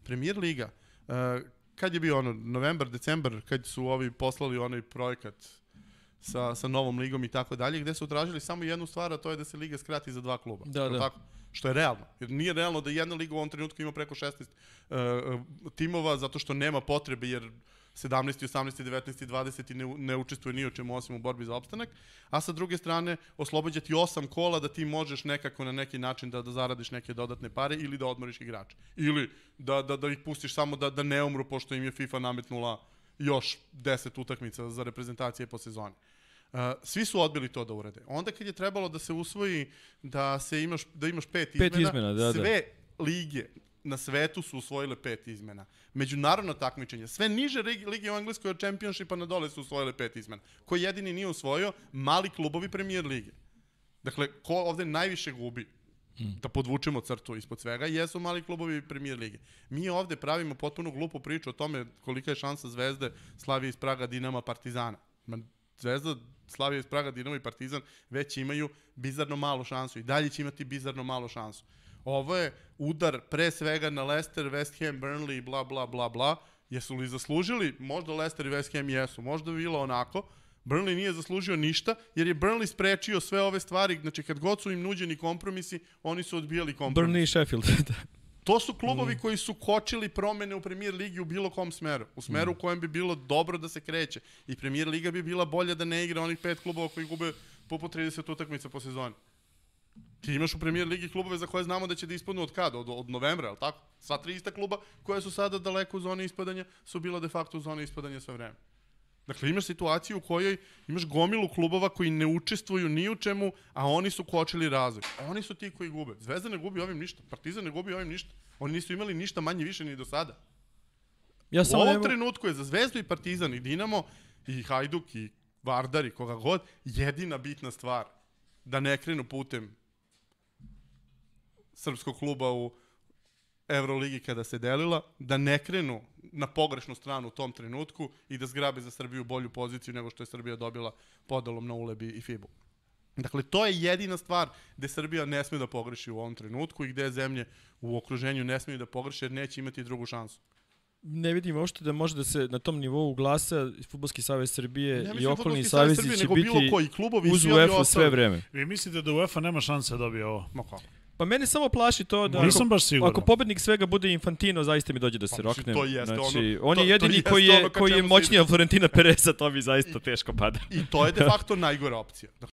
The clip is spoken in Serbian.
Premier liga, kad je bio novembar, decembar, kad su ovi poslali onaj projekat sa novom ligom i tako dalje, gde su tražili samo jednu stvar, a to je da se liga skrati za 2 kluba. Da. Tako? Što je realno. Jer nije realno da jedna liga u ovom trenutku ima preko 16 timova, zato što nema potrebe, jer 17, 18, 19, 20 ne učestvuje ni o čemu osim u borbi za opstanak, a sa druge strane oslobađati 8 kola da ti možeš nekako na neki način da zaradiš neke dodatne pare ili da odmoriš igrače. Ili da ih pustiš samo da ne umru, pošto im je FIFA nametnula još 10 utakmica za reprezentacije po sezoni. Svi su odbili to da urade. Onda kad je trebalo da se usvoji da imaš 5 izmena, sve lige na svetu su usvojile 5 izmena. Međunarodno takmičenje, sve niže lige u Engleskoj od Championshipa na dole su usvojile 5 izmena. Ko jedini nije usvojio? Mali klubovi Premier lige. Dakle, ko ovde najviše gubi, da podvučemo crtu ispod svega, jesu mali klubovi Premier lige. Mi ovde pravimo potpuno glupu priču o tome kolika je šansa Zvezde, Slavije iz Praga, Dinama, Partizana. Zvezda, Slavija iz Praga, Dinamo i Partizan već imaju bizarno malu šansu i dalje će imati bizarno malu šansu. Ovo je udar pre svega na Leicester, West Ham, Burnley i bla bla bla bla. Jesu li zaslužili? Možda Leicester i West Ham jesu, možda bi bilo onako. Burnley nije zaslužio ništa, jer je Burnley sprečio sve ove stvari. Znači, kad god su im nuđeni kompromisi, oni su odbijali kompromis. Burnley i Sheffield. To su klubovi koji su kočili promene u Premier ligi u bilo kom smeru. U smeru u kojem bi bilo dobro da se kreće. I Premier liga bi bila bolja da ne igra onih 5 klubova koji gube poput 30 utakmica po sezoni. Ti imaš u Premier ligi klubove za koje znamo da će da ispadnu od kada? Od novembra, ali tako? Sva 3 ista kluba koja su sada daleko u zoni ispadanja su bila de facto u zoni ispadanja sve vreme. Dakle, imaš situaciju u kojoj imaš gomilu klubova koji ne učestvuju ni u čemu, a oni su kočili razvoj. Oni su ti koji gube. Zvezda ne gubi ovim ništa. Partizan ne gubi ovim ništa. Oni nisu imali ništa manje više ni do sada. U ovom trenutku je za Zvezdu i Partizan i Dinamo i Hajduk i Vardar i koga god jedina bitna stvar da ne krenu putem srpskog kluba u Euroligi kada se delila, da ne krenu na pogrešnu stranu u tom trenutku i da zgrabe za Srbiju bolju poziciju nego što je Srbija dobila podalom na Ulebi i FIBU. Dakle, to je jedina stvar gde Srbija ne sme da pogreši u ovom trenutku i gde zemlje u okruženju ne smiju da pogreše jer neće imati drugu šansu. Ne vidim uopšte da može da se na tom nivou glasa Fudbalski savez Srbije i okolni savezi će biti uz UEFA sve vreme. Vi mislite da UEFA nema šanse da dobije ovo? Pa mene samo plaši to da ako pobednik svega bude Infantino, zaista mi dođe da se roknem. Znači, on je jedini koji je moćniji od Florentina Pereza, to mi zaista teško pada. I to je de facto najgora opcija.